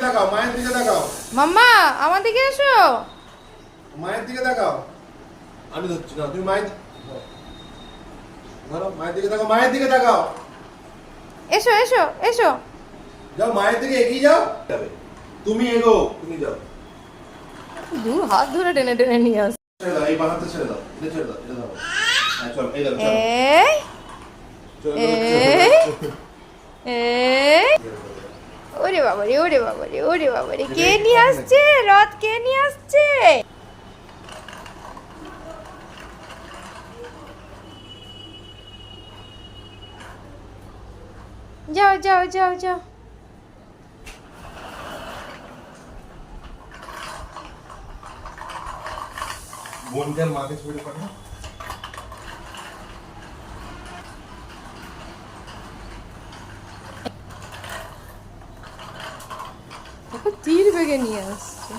তাকাও, মায়ের দিকে তাকাও। মাম্মা আমার দিকে এসো। মায়ের দিকে তাকাও। আমি ধরছি না, তুমি মায়ের ধরো, মায়ের দিকে তাকাও, মায়ের দিকে তাকাও। এসো এসো এসো। যাও, মায়ের দিকে এগিয়ে যাও। যাবে। তুমি এগো, তুমি যাও। দু হাত ধরে টেনে টেনে নিয়ে আস। ছেড়ে দাও, এই বাঁ হাতটা ছেড়ে দাও। এটা ছেড়ে দাও, এটা দাও। হ্যাঁ, চলো, এই দাও, চলো। এই চলো, এই এই ওরে বাবারে ওরে বাবারে ওরে বাবারে কে নিয়ে আসছে রথ, কে নিয়ে আসছে? যাও যাও যাও যাও। বোনটার মাকে ছুড়ে পাঠাও। দেখো তীর বেগে নিয়ে আসছে।